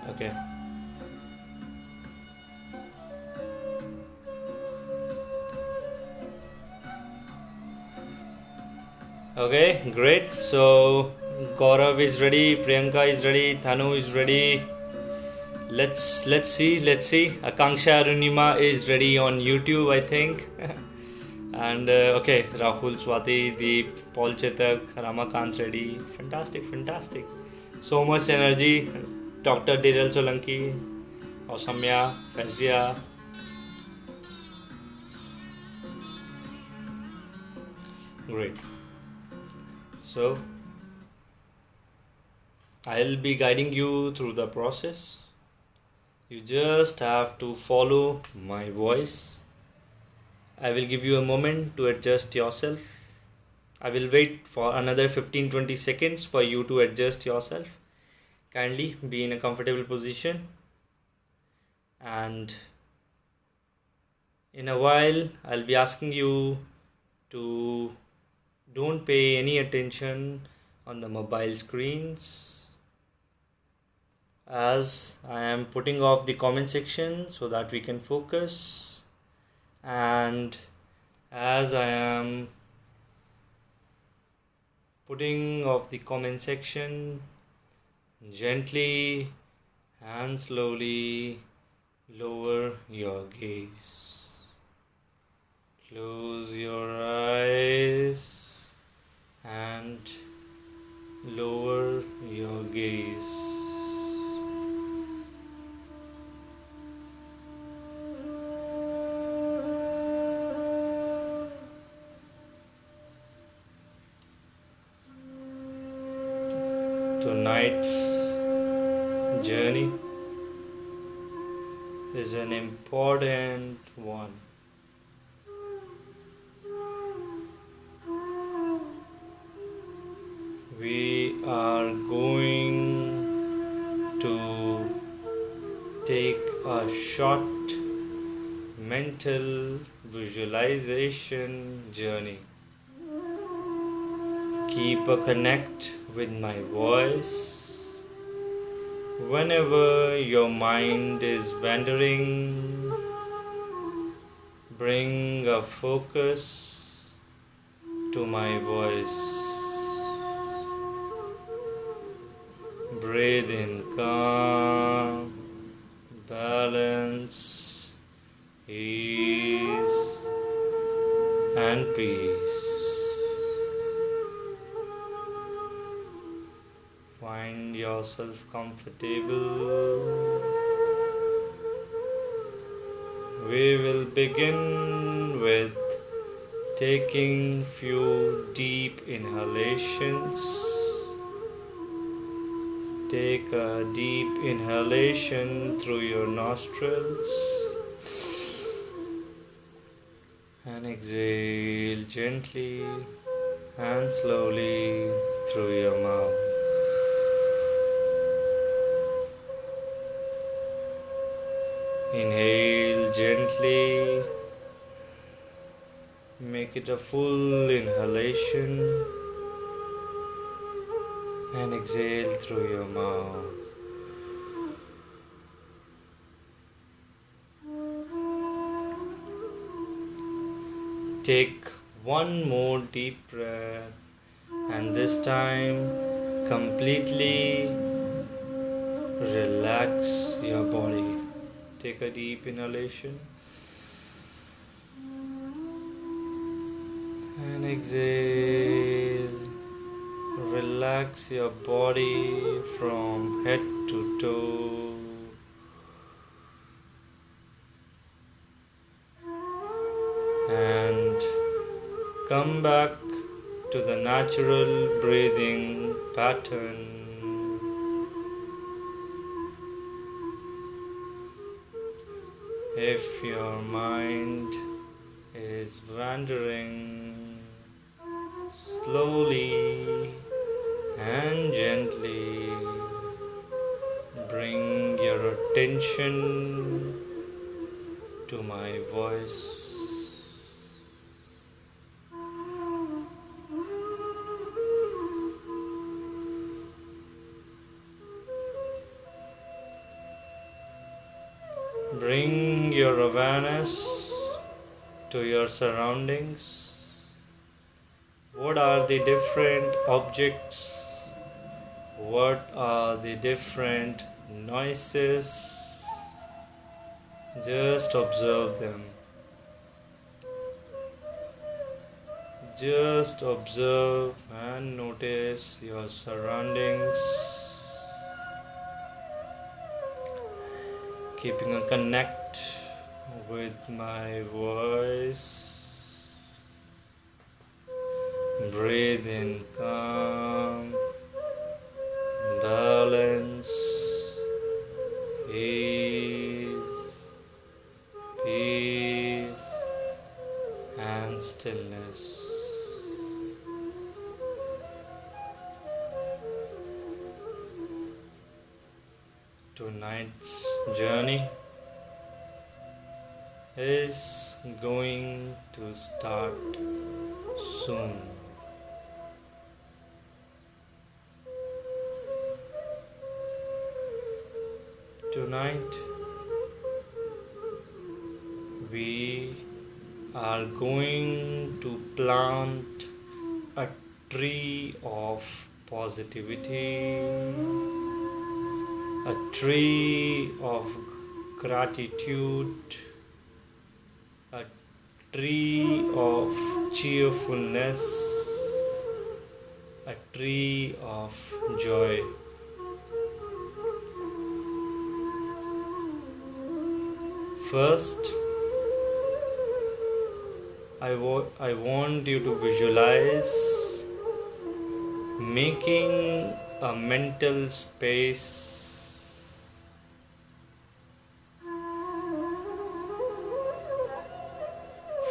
Okay. Okay, great. So Gaurav is ready, Priyanka is ready, Thanu is ready. Let's see. Akanksha Arunima is ready on YouTube, I think. And okay, Rahul, Swati, Deep, Paul Chetak, Ramakant ready. Fantastic, fantastic. So much energy. Dr. Direl Solanki, Osamya, Fazia. Great. So I'll be guiding you through the process. You just have to follow my voice. I will give you a moment to adjust yourself. I will wait for another 15-20 seconds for you to adjust yourself. Kindly be in a comfortable position, and in a while I'll be asking you to don't pay any attention on the mobile screens, as I am putting off the comment section so that we can focus, and as I am putting off the comment section, gently and slowly lower your gaze. Close your eyes and lower your gaze. Tonight's journey is an important one. We are going to take a short mental visualization journey. Keep a connect with my voice. Whenever your mind is wandering, bring a focus to my voice. Breathe in calm, balance, ease, and peace. Find yourself comfortable. We will begin with taking few deep inhalations. Take a deep inhalation through your nostrils and exhale gently and slowly through your mouth. Inhale gently, make it a full inhalation, and exhale through your mouth. Take one more deep breath, and this time completely relax your body. Take a deep inhalation and exhale. Relax your body from head to toe. And come back to the natural breathing pattern. If your mind is wandering, slowly and gently bring your attention to my voice. Bring your awareness to your surroundings. What are the different objects? What are the different noises? Just observe them. Just observe and notice your surroundings. Keeping a connect with my voice. Breathe in calm, balance, ease, peace, and stillness. Tonight's journey is going to start soon. Tonight we are going to plant a tree of positivity, a tree of gratitude, a tree of cheerfulness, a tree of joy. First, I want you to visualize making a mental space.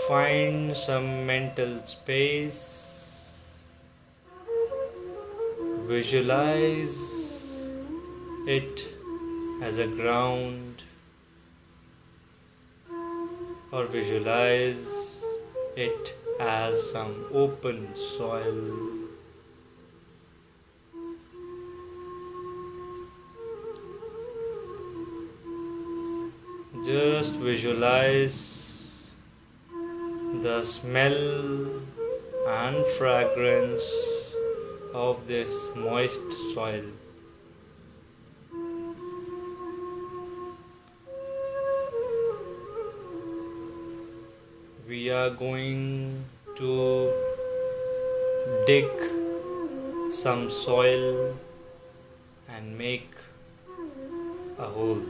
Find some mental space. Visualize it as a ground, or visualize it as some open soil. Just visualize the smell and fragrance of this moist soil. We are going to dig some soil and make a hole.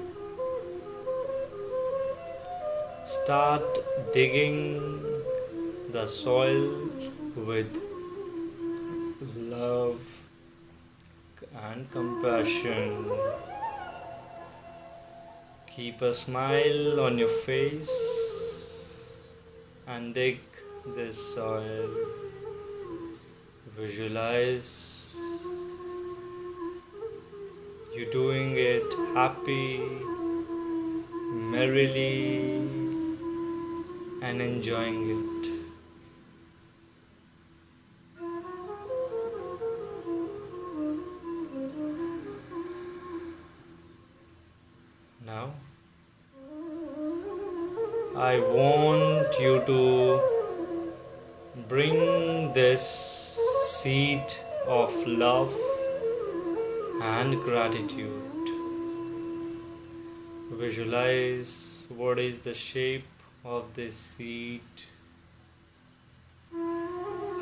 Start digging the soil with love and compassion. Keep a smile on your face and dig this soil. Visualize you doing it happy, merrily, and enjoying it. Now, I want you to bring this seed of love and gratitude. Visualize what is the shape of this seed.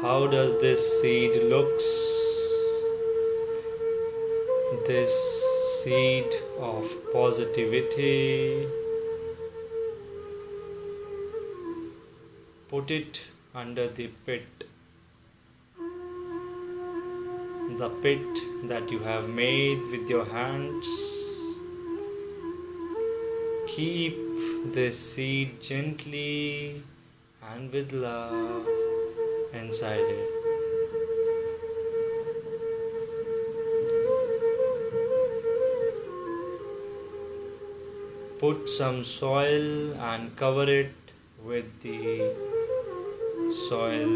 How does this seed looks? This seed of positivity. Put it under the pit that you have made with your hands. Keep this seed gently and with love inside it. Put some soil and cover it with the soil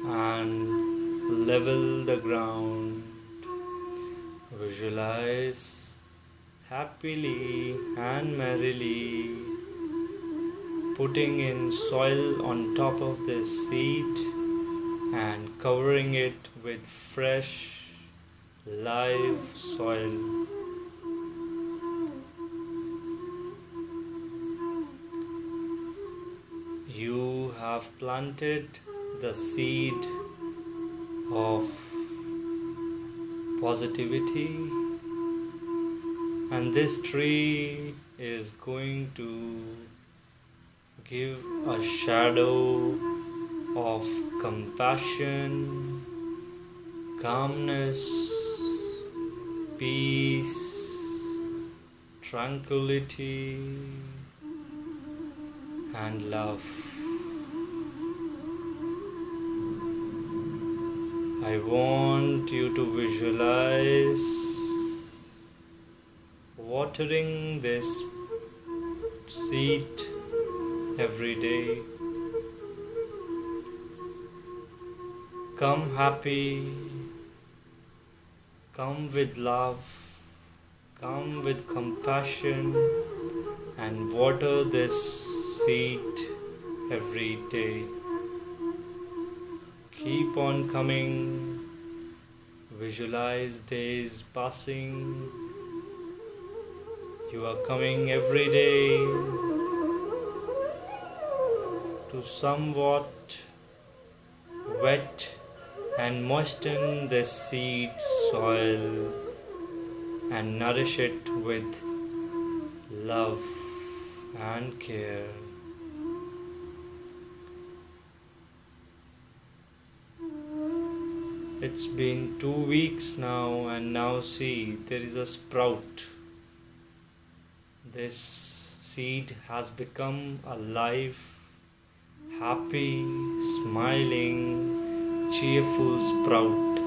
and level the ground. Visualize happily and merrily putting in soil on top of this seed and covering it with fresh live soil. You have planted the seed of positivity, and this tree is going to give a shadow of compassion, calmness, peace, tranquility, and love. I want you to visualize watering this seed every day. Come happy, come with love, come with compassion, and water this seed every day. Keep on coming, visualize days passing. You are coming every day to somewhat wet and moisten this seed soil and nourish it with love and care. It's been 2 weeks now, and now see, there is a sprout. This seed has become alive, happy, smiling, cheerful sprout.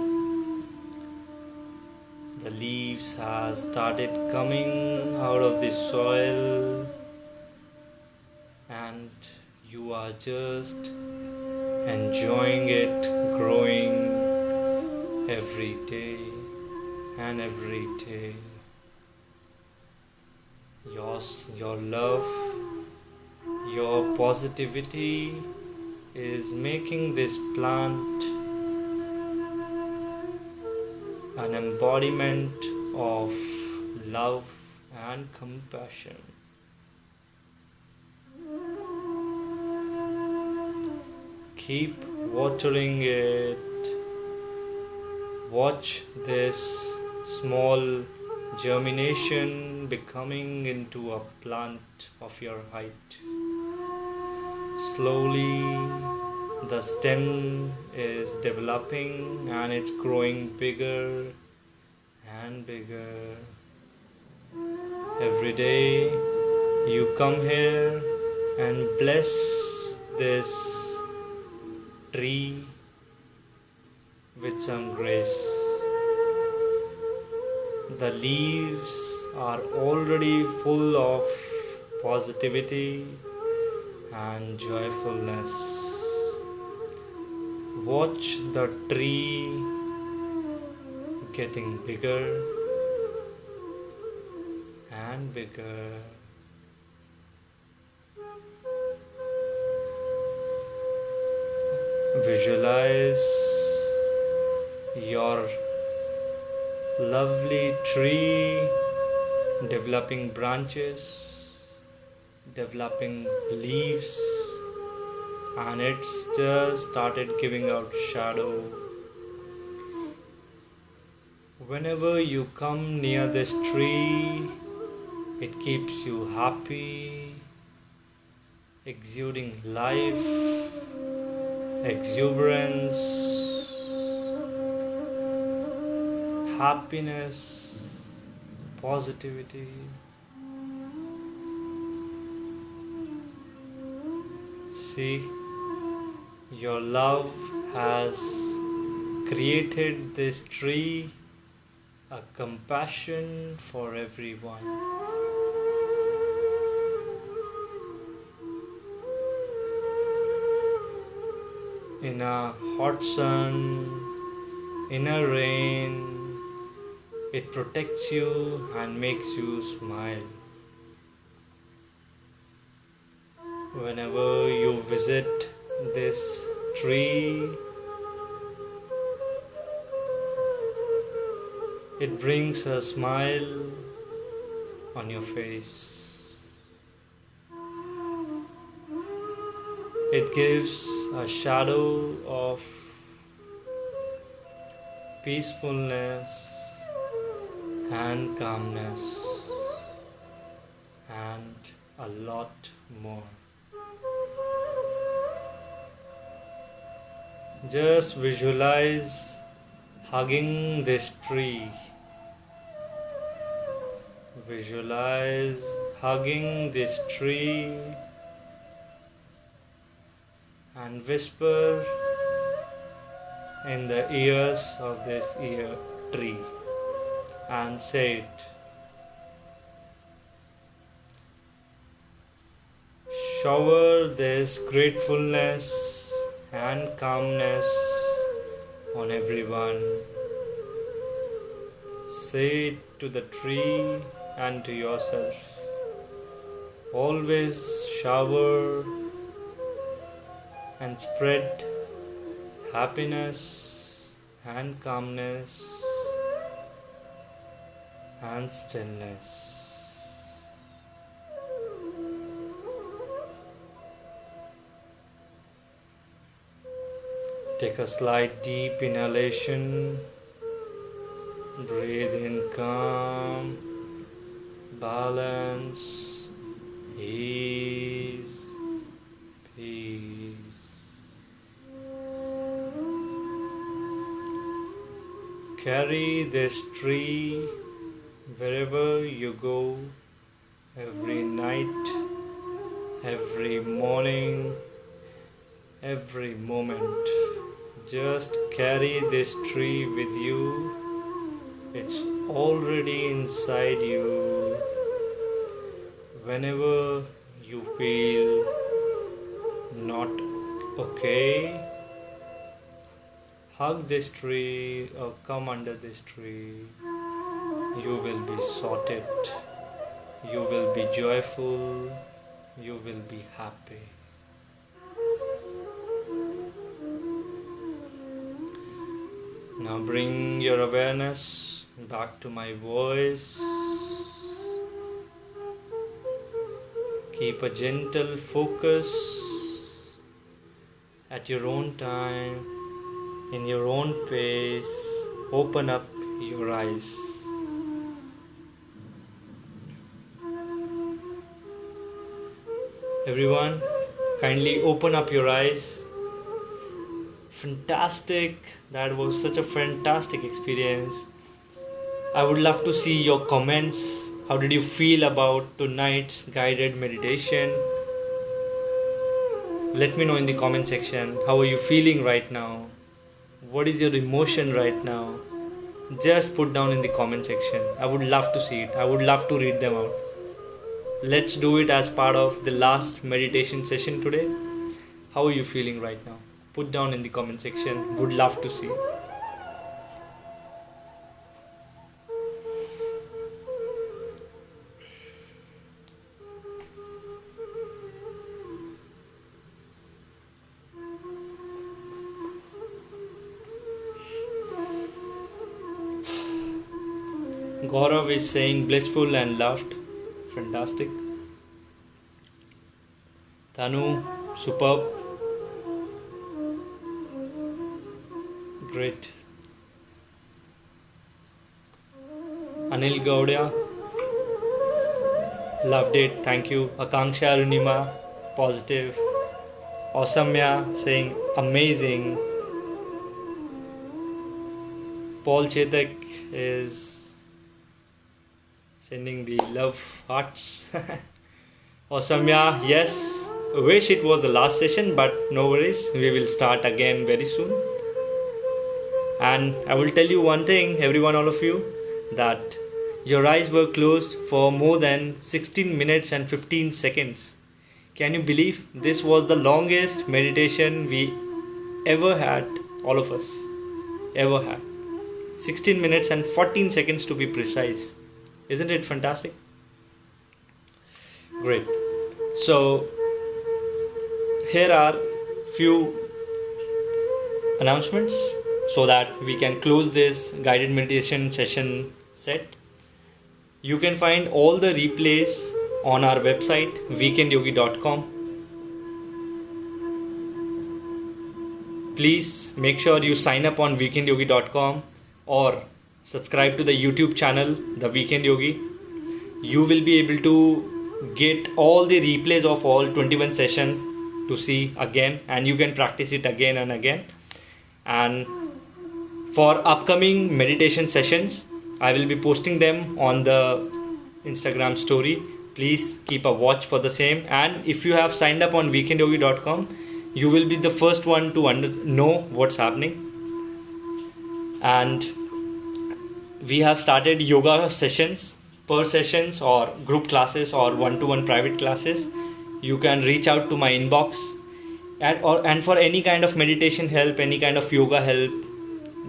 The leaves have started coming out of the soil, and you are just enjoying it growing every day and every day. Your love, your positivity is making this plant an embodiment of love and compassion. Keep watering it. Watch this small germination becoming into a plant of your height. Slowly the stem is developing and it's growing bigger and bigger. Every day you come here and bless this tree with some grace. The leaves are already full of positivity and joyfulness. Watch the tree getting bigger and bigger. Visualize your lovely tree developing branches, developing leaves, and it's just started giving out shadow. Whenever you come near this tree, it keeps you happy, exuding life, exuberance, happiness, positivity. See, your love has created this tree, a compassion for everyone. In a hot sun, in a rain, It protects you and makes you smile. Whenever you visit this tree, it brings a smile on your face. It gives a shadow of peacefulness and calmness and a lot more. Just visualize hugging this tree. Visualize hugging this tree and whisper in the ears of this tree and say it. Shower this gratefulness and calmness on everyone. Say it to the tree and to yourself. Always shower and spread happiness and calmness and stillness. Take a slight deep inhalation. Breathe in calm, balance, ease, peace. Carry this tree wherever you go, every night, every morning, every moment. Just carry this tree with you. It's already inside you. Whenever you feel not okay, hug this tree or come under this tree. You will be sorted. You will be joyful. You will be happy. Now bring your awareness back to my voice. Keep a gentle focus at your own time, in your own pace. Open up your eyes. Everyone, kindly open up your eyes. Fantastic. That was such a fantastic experience. I would love to see your comments. How did you feel about tonight's guided meditation? Let me know in the comment section. How are you feeling right now? What is your emotion right now? Just put down in the comment section. I would love to see it. I would love to read them out. Let's do it as part of the last meditation session today. How are you feeling right now? Put down in the comment section. Would love to see. Gaurav is saying blissful and loved. Fantastic. Tanu, superb. Great. Anil Gaudia, loved it. Thank you. Akanksha Arunima, positive. Asamya saying amazing. Paul Chetak is sending the love hearts. Asamya, yes. Wish it was the last session, but no worries. We will start again very soon. And I will tell you one thing, everyone, all of you, that your eyes were closed for more than 16 minutes and 15 seconds. Can you believe this was the longest meditation we ever had, all of us, ever had. 16 minutes and 14 seconds to be precise. Isn't it fantastic? Great. So here are few announcements so that we can close this guided meditation session set. You can find all the replays on our website weekendyogi.com. Please make sure you sign up on weekendyogi.com or subscribe to the YouTube channel The Weekend Yogi. You will be able to get all the replays of all 21 sessions to see again, and you can practice it again and again. And for upcoming meditation sessions, I will be posting them on the Instagram story. Please keep a watch for the same. And if you have signed up on weekendyogi.com, you will be the first one to know what's happening. And we have started yoga sessions per sessions or group classes or one-to-one private classes. You can reach out to my inbox and for any kind of meditation help, any kind of yoga help,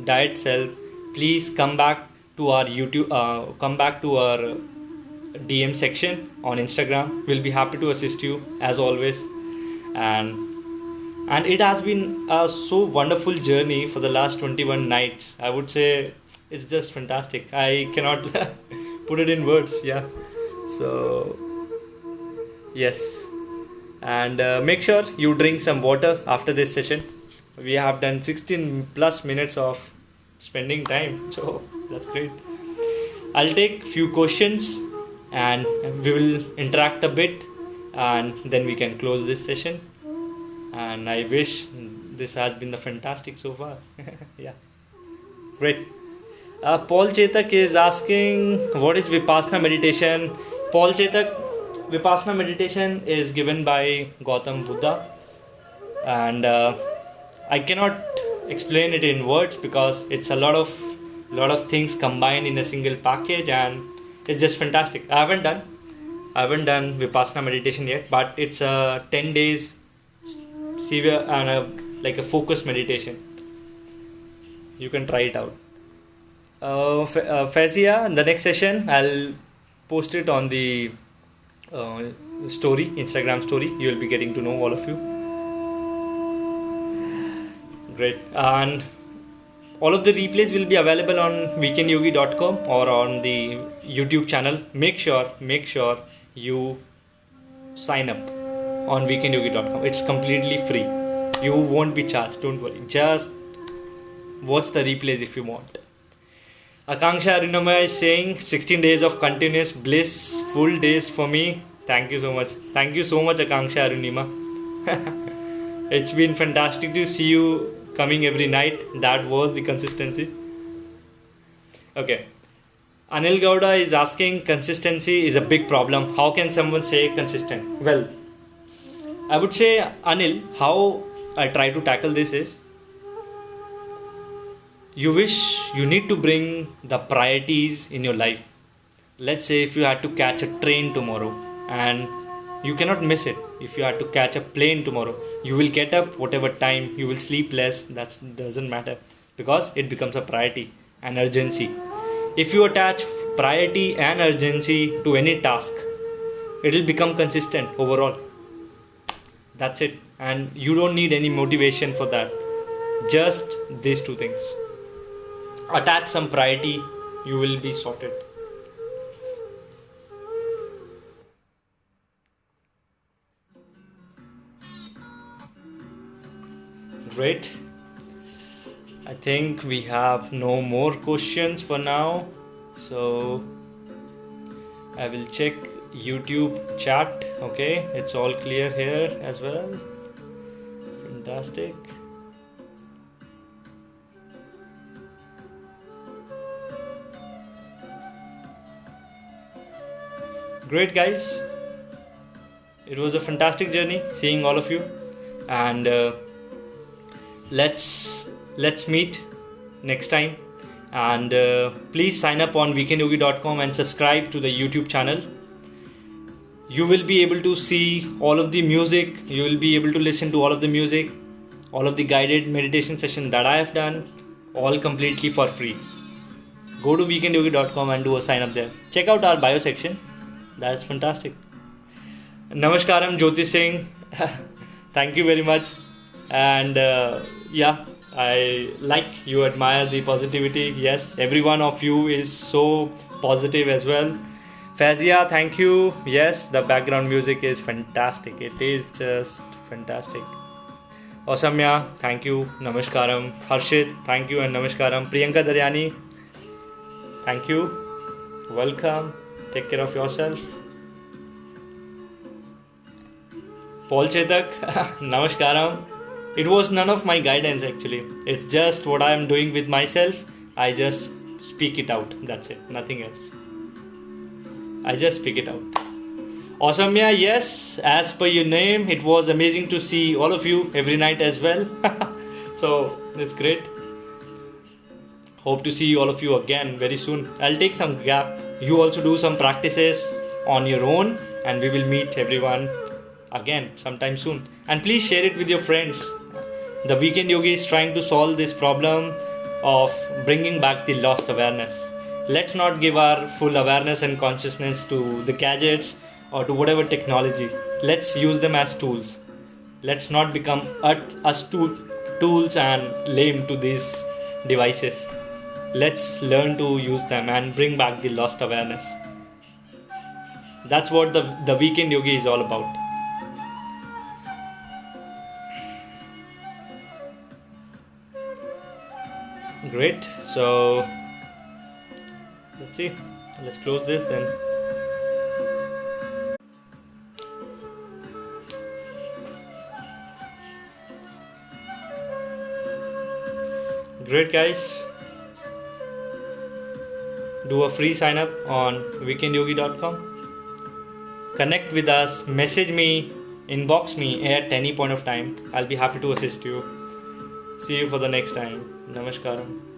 diet help, please come back to our come back to our DM section on Instagram. We'll be happy to assist you as always. And it has been a so wonderful journey for the last 21 nights. I would say it's just fantastic. I cannot put it in words. Yeah. So yes. And make sure you drink some water after this session. We have done 16 plus minutes of spending time, so that's great. I'll take few questions and we will interact a bit, and then we can close this session. And I wish this has been the fantastic so far. Yeah, great. Paul Chetak is asking, what is Vipassana meditation? Paul Chetak, Vipassana meditation is given by Gautam Buddha, and I cannot explain it in words because it's a lot of things combined in a single package, and it's just fantastic. I haven't done Vipassana meditation yet, but it's a 10 days severe and like a focused meditation. You can try it out. Fazia, in the next session I'll post it on the story, Instagram story. You will be getting to know all of you. Great. And all of the replays will be available on weekendyogi.com or on the YouTube channel. Make sure you sign up on weekendyogi.com. It's completely free. You won't be charged, don't worry. Just watch the replays if you want. Akanksha Arunama is saying 16 days of continuous blissful days for me. Thank you so much. Thank you so much, Akanksha Arunima. It's been fantastic to see you coming every night. That was the consistency. Okay. Anil Gowda is asking, consistency is a big problem. How can someone say consistent? Well, I would say, Anil, how I try to tackle this is, you need to bring the priorities in your life. Let's say if you had to catch a train tomorrow and you cannot miss it. If you had to catch a plane tomorrow, you will get up whatever time, you will sleep less, that doesn't matter, because it becomes a priority and urgency. If you attach priority and urgency to any task, it will become consistent overall. That's it. And you don't need any motivation for that. Just these two things. Attach some priority, you will be sorted. Great. I think we have no more questions for now. So I will check YouTube chat. Okay, it's all clear here as well. Fantastic. Great, guys. It was a fantastic journey seeing all of you, and let's meet next time. And please sign up on weekendyogi.com and subscribe to the YouTube channel. You will be able to see all of the music. You will be able to listen to all of the music, all of the guided meditation session that I have done, all completely for free. go to weekendyogi.com and do a sign up there. Check out our bio section. That's fantastic. Namaskaram, Jyoti Singh. Thank you very much. And yeah, I like you admire the positivity. Yes, every one of you is so positive as well. Fazia, thank you. Yes, the background music is fantastic. It is just fantastic. Osamya, thank you. Namaskaram. Harshit, thank you and namaskaram. Priyanka Daryani, thank you. Welcome. Take care of yourself. Paul Chetak, namaskaram. It was none of my guidance actually. It's just what I am doing with myself. I just speak it out. That's it. Nothing else. I just speak it out. Awesomeya, yes, as per your name, it was amazing to see all of you every night as well. So it's great. Hope to see all of you again very soon. I'll take some gap. You also do some practices on your own and we will meet everyone again sometime soon. And please share it with your friends. The Weekend Yogi is trying to solve this problem of bringing back the lost awareness. Let's not give our full awareness and consciousness to the gadgets or to whatever technology. Let's use them as tools. Let's not become tools and lame to these devices. Let's learn to use them and bring back the lost awareness. That's what the Weekend Yogi is all about. Great. So let's see. Let's close this then. Great, guys. Do a free sign up on weekendyogi.com. Connect with us. Message me. Inbox me at any point of time. I'll be happy to assist you. See you for the next time. Namaskaram.